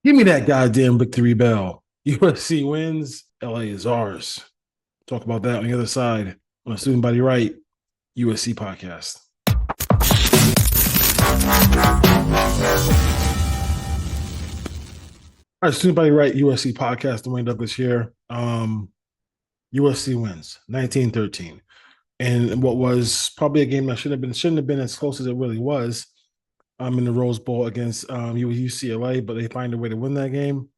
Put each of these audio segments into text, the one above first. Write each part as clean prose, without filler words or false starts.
Give me that goddamn victory bell. USC wins. LA is ours. Talk about that on the other side on a Student Body Right USC podcast. All right, Student Body Right USC podcast. Dwayne Douglas here. USC wins 19-13. And what was probably a game that shouldn't have been as close as it really was in the Rose Bowl against UCLA, but they find a way to win that game.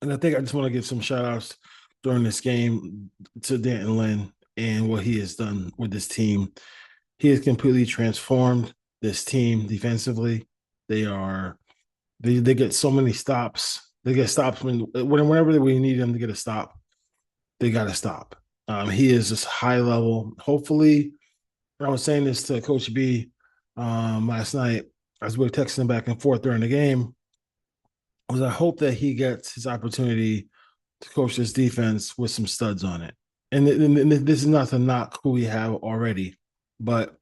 And I think I just want to give some shout outs during this game to Danton Lynn and what he has done with this team. He has completely transformed this team defensively. They are they get so many stops. They get stops whenever we need them to get a stop. They got to stop. He is just high level. Hopefully, I was saying this to Coach B last night as we were texting back and forth during the game. Was I hope that he gets his opportunity to coach this defense with some studs on it. And this is not to knock who we have already, but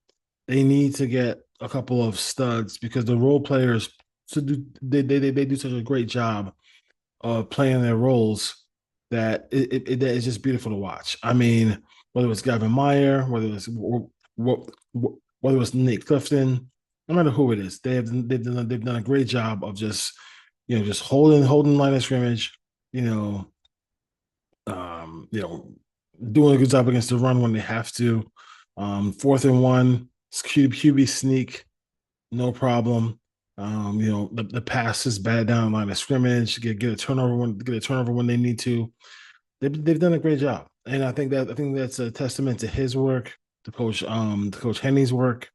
they need to get a couple of studs because the role players they do such a great job of playing their roles that that is just beautiful to watch. I mean, whether it's Gavin Meyer, whether it's Nate Clifton, no matter who it is, they've done a great job of just just holding line of scrimmage, you know, you know, doing a good job against the run when they have to. 4th and 1, QB sneak, no problem. The pass is bad down line of scrimmage, get a turnover when they need to. They've done a great job. And I think that's a testament to his work, to Coach Henny's work,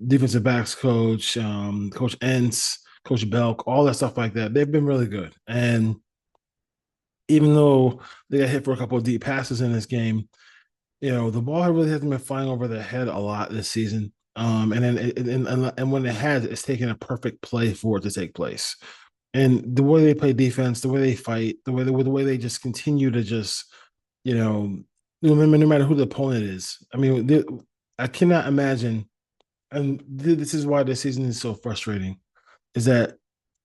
defensive backs coach, Coach Entz, Coach Belk, all that stuff like that. They've been really good. And even though they got hit for a couple of deep passes in this game, the ball really hasn't been flying over their head a lot this season. And when it has, it's taken a perfect play for it to take place. And the way they play defense, the way they fight, the way they just continue to just, you know, no matter who the opponent is. I mean, I cannot imagine, and this is why this season is so frustrating, is that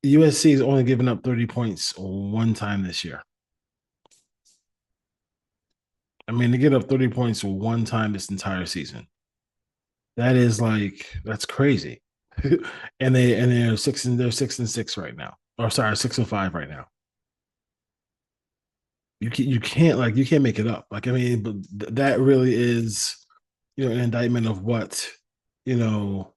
USC has only given up 30 points one time this year. I mean, they get up 30 points one time this entire season. That's crazy. They're 6-6 right now. Or sorry, 6-5 right now. You can't make it up. Like I mean, but that really is an indictment of what you know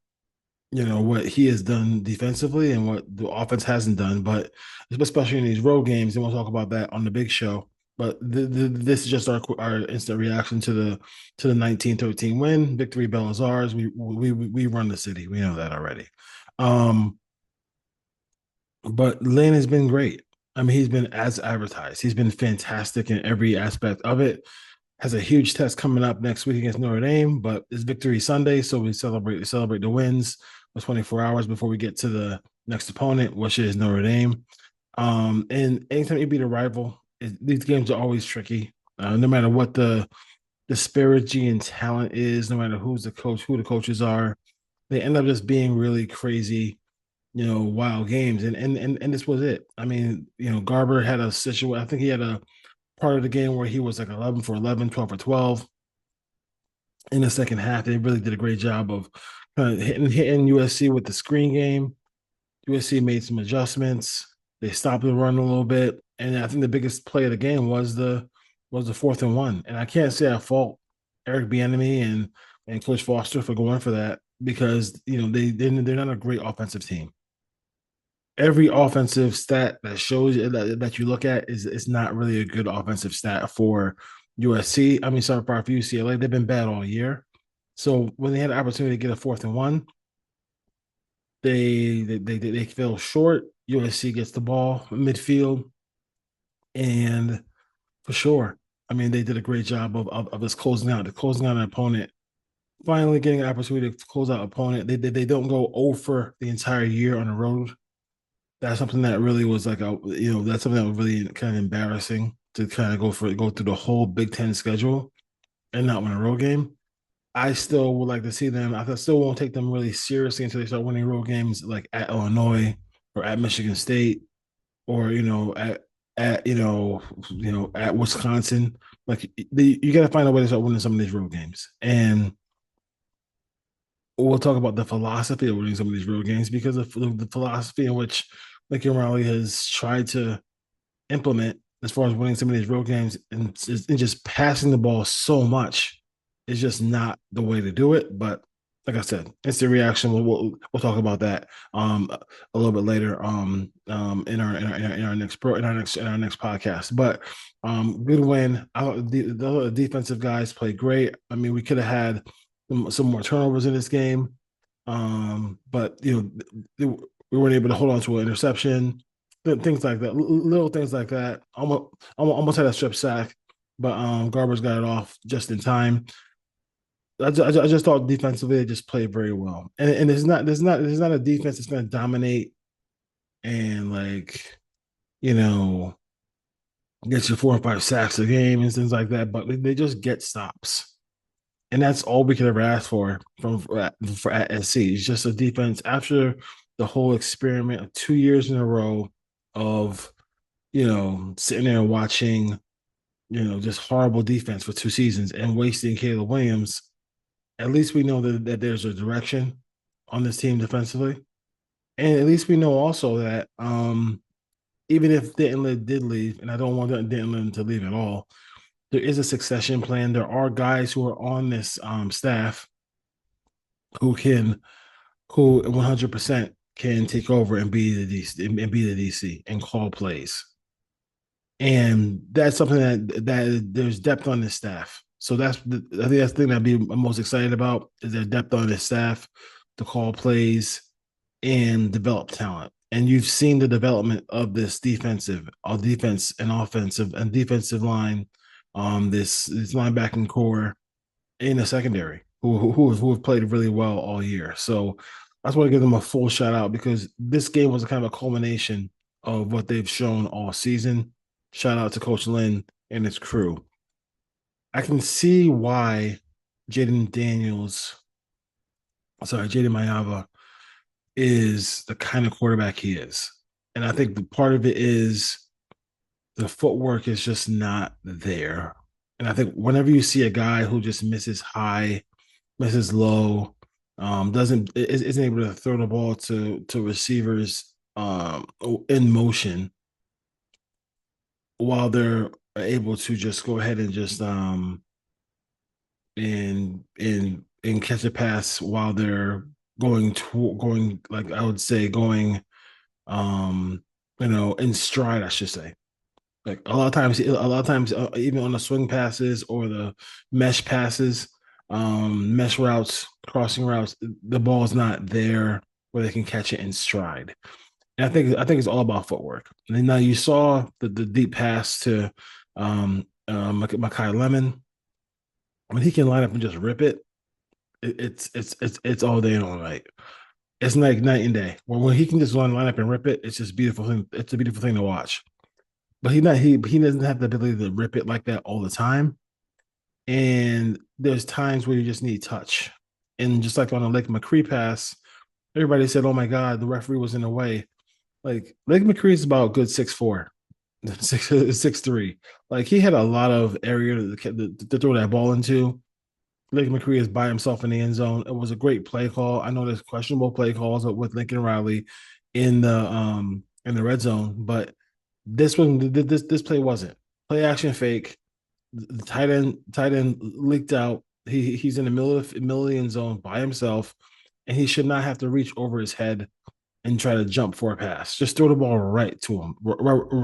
what he has done defensively and what the offense hasn't done. But especially in these road games, and we'll talk about that on the big show. But this is just our instant reaction to the 19-13 win. Victory bell is ours. We run the city. We know that already. Um, but Lane has been great. I mean, he's been as advertised. He's been fantastic in every aspect of it. Has a huge test coming up next week against Notre Dame, but it's Victory Sunday, so we celebrate the wins for 24 hours before we get to the next opponent, which is Notre Dame. And anytime you beat a rival, these games are always tricky. No matter what the disparity in talent is, no matter who's the coach, who the coaches are, they end up just being really crazy, wild games. And this was it. I mean, Garber had a situation. I think he had a part of the game where he was like 11 for 11, 12 for 12 in the second half. They really did a great job of hitting USC with the screen game. USC made some adjustments. They stopped the run a little bit, and I think the biggest play of the game was the 4th and 1. And I can't say I fault Eric Bieniemy and Coach Foster for going for that because they're not a great offensive team. Every offensive stat that shows that you look at is not really a good offensive stat for USC. I mean, sorry for UCLA. They've been bad all year. So when they had an opportunity to get a 4th and 1, they fell short. USC gets the ball midfield, and for sure, I mean they did a great job of just closing out an opponent. Finally, getting an opportunity to close out opponent. They don't go over the entire year on the road. That's something that really was that's something that was really kind of embarrassing to kind of go through the whole Big Ten schedule and not win a road game. I still would like to see them. I still won't take them really seriously until they start winning road games like at Illinois or at Michigan State or at Wisconsin. Like you got to find a way to start winning some of these road games, and we'll talk about the philosophy of winning some of these road games because of the philosophy in which Lincoln Riley has tried to implement as far as winning some of these road games and just passing the ball so much is just not the way to do it. But like I said, instant reaction. We'll talk about that a little bit later in our next podcast. But good win. The defensive guys played great. I mean, we could have had some more turnovers in this game, but we weren't able to hold on to an interception, things like that, little things like that. Almost had a strip sack, but Garbers got it off just in time. I just thought defensively they just played very well, and there's not a defense that's going to dominate and like you know get you 4 or 5 sacks a game and things like that, but they just get stops. And that's all we could ever ask for at SC. It's just a defense after the whole experiment of 2 years in a row of sitting there watching just horrible defense for 2 seasons and wasting Caleb Williams. At least we know that there's a direction on this team defensively, and at least we know also that even if Denton did leave, and I don't want Denton to leave at all, there is a succession plan. There are guys who are on this staff who can, who 100% can take over and be the DC and call plays. And that's something that there's depth on this staff. So I think that's the thing I'd be most excited about is their depth on this staff to call plays and develop talent. And you've seen the development of this defense and defensive line, this linebacking core in the secondary who have played really well all year. So I just want to give them a full shout out because this game was kind of a culmination of what they've shown all season. Shout out to Coach Lynn and his crew. I can see why Jaden Mayava is the kind of quarterback he is. And I think the part of it is the footwork is just not there. And I think whenever you see a guy who just misses high, misses low, isn't able to throw the ball to receivers in motion while they're able to just go ahead and just and catch a pass while they're going like I would say going in stride, I should say. Like a lot of times, even on the swing passes or the mesh passes, mesh routes, crossing routes, the ball is not there where they can catch it in stride. And I think it's all about footwork. And now you saw the deep pass to Makai Lemon. When he can line up and just rip it, it's all day and all night. It's like night and day. When he can just line up and rip it, it's just beautiful thing. It's a beautiful thing to watch. But he doesn't have the ability to rip it like that all the time. And there's times where you just need touch. And just like on the Lake McCree pass, everybody said, "Oh my God, the referee was in the way." Like Lake McCree is about good 6'4", 6'3". Like he had a lot of area to throw that ball into. Lake McCree is by himself in the end zone. It was a great play call. I know there's questionable play calls with Lincoln Riley in the red zone, but this play wasn't. Play action fake. The tight end leaked out. He's in the middle of the end zone by himself, and he should not have to reach over his head and try to jump for a pass. Just throw the ball right to him.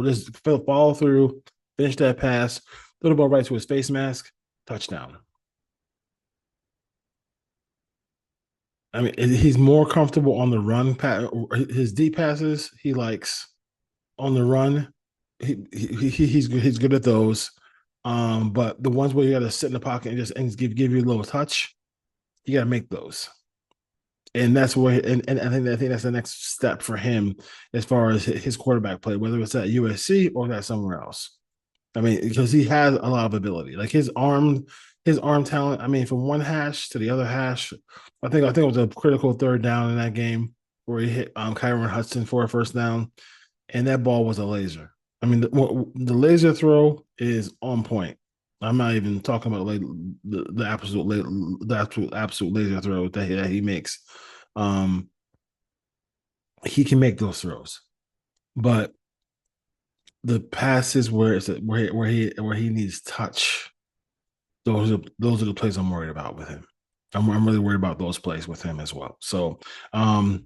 Just follow through, finish that pass, throw the ball right to his face mask, touchdown. I mean, he's more comfortable on the run. His deep passes he likes on the run. He's good at those. But the ones where you got to sit in the pocket and give you a little touch, you got to make those. And that's where, and I think that's the next step for him as far as his quarterback play, whether it's at USC or that somewhere else. I mean, because he has a lot of ability, like his arm talent. I mean, from one hash to the other hash, I think it was a critical third down in that game. where he hit Kyron Hudson for a first down, and that ball was a laser. I mean, the laser throw is on point. I'm not even talking about like the absolute laser throw that he makes. Um, he can make those throws, but the passes where he needs touch, those are the plays I'm worried about with him. I'm really worried about those plays with him as well. So um,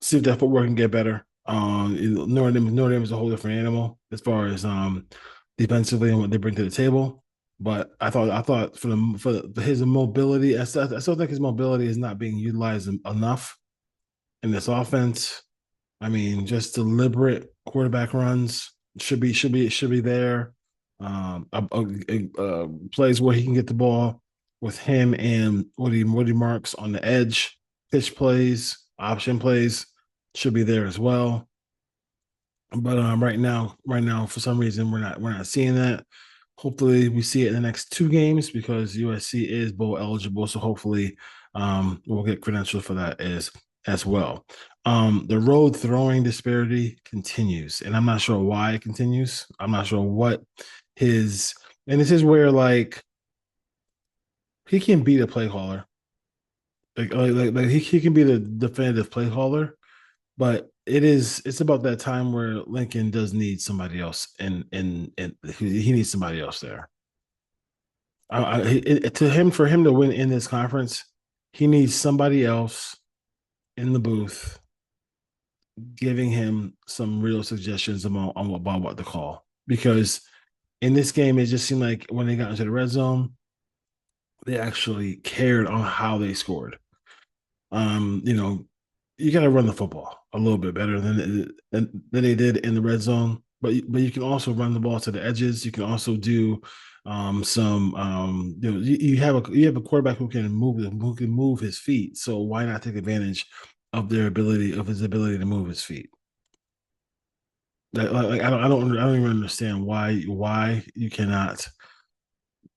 see if that footwork can get better. Notre Dame is a whole different animal as far as defensively and what they bring to the table. But I thought for his mobility, I still think his mobility is not being utilized enough in this offense. I mean, just deliberate quarterback runs should be there. Plays where he can get the ball with him and Woody Marks on the edge. Pitch plays, option plays should be there as well. But right now, for some reason, we're not seeing that. Hopefully, we see it in the next two games because USC is bowl eligible. So hopefully, we'll get credentials for that as well. The road throwing disparity continues, and I'm not sure why it continues. I'm not sure what his and this is where like he can beat a play caller, like he can be the definitive play caller, but it's about that time where Lincoln does need somebody else, and he needs somebody else there. To him for him to win in this conference, he needs somebody else in the booth giving him some real suggestions about what to call. Because in this game, it just seemed like when they got into the red zone, they actually cared on how they scored. You know, you got to run the football a little bit better than they did in the red zone. But you can also run the ball to the edges. You can also do some you have a quarterback who can move his feet. So why not take advantage of his ability to move his feet? I don't even understand why you cannot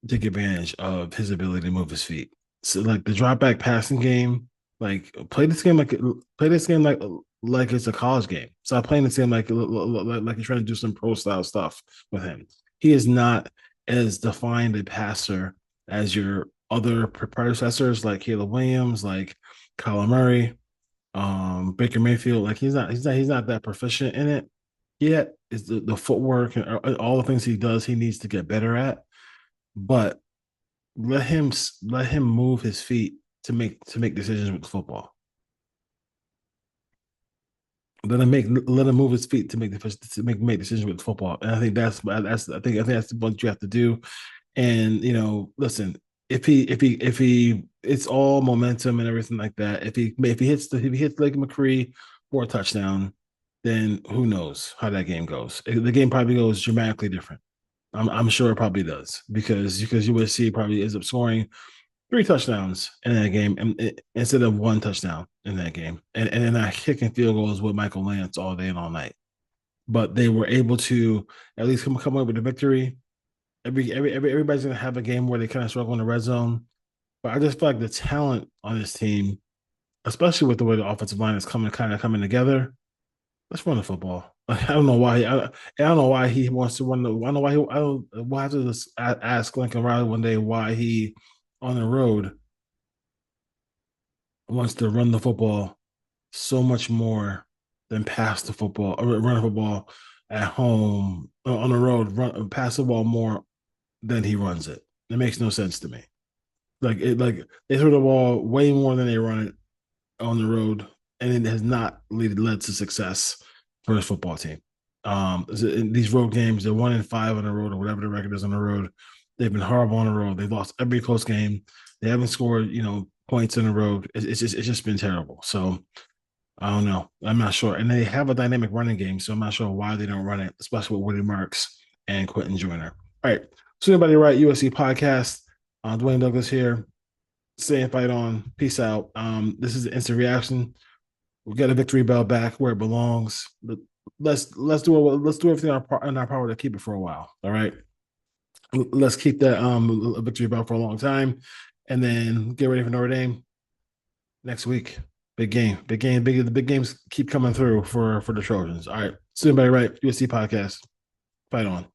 take advantage of his ability to move his feet. So like the drop back passing game, like play this game like it's a college game. Stop playing this game like you're trying to do some pro style stuff with him. He is not as defined a passer as your other predecessors like Caleb Williams, like Kyler Murray, Baker Mayfield. Like he's not that proficient in it yet. Is the footwork and all the things he does, he needs to get better at. But let him move his feet to make decisions with football. Let him move his feet to make decisions with football. And I think I think that's what you have to do. And listen, if he it's all momentum and everything like that. If he hits Lake McCree for a touchdown, then who knows how that game goes. The game probably goes dramatically different. I'm sure it probably does because USC probably ends up scoring three touchdowns in that game instead of one touchdown in that game, and then that kicking field goals with Michael Lance all day and all night. But they were able to at least come up with a victory. Everybody's gonna have a game where they kind of struggle in the red zone, but I just feel like the talent on this team, especially with the way the offensive line is coming together, let's run the football. Like, I don't know why he wants to run the. I don't know why he. I don't. We'll have to just ask Lincoln Riley one day why he, on the road, wants to run the football so much more than pass the football or run the football at home on the road. Pass the ball more than he runs it. It makes no sense to me. Like they throw the ball way more than they run it on the road, and it has not led to success for his football team. In these road games, they're 1-5 on the road, or whatever the record is on the road. They've been horrible on the road. They've lost every close game. They haven't scored, points in the road. It's just been terrible. So I don't know. I'm not sure. And they have a dynamic running game, so I'm not sure why they don't run it, especially with Woody Marks and Quentin Joyner. All right. So anybody right, USC podcast. Dwayne Douglas here. Stay and fight on. Peace out. This is the instant reaction. We'll get a victory bell back where it belongs. Let's do everything in our power to keep it for a while. All right. Let's keep that victory bell for a long time, and then get ready for Notre Dame next week. Big game, big game, big. The big games keep coming through for the Trojans. All right, soon, everybody, right? USC podcast. Fight on.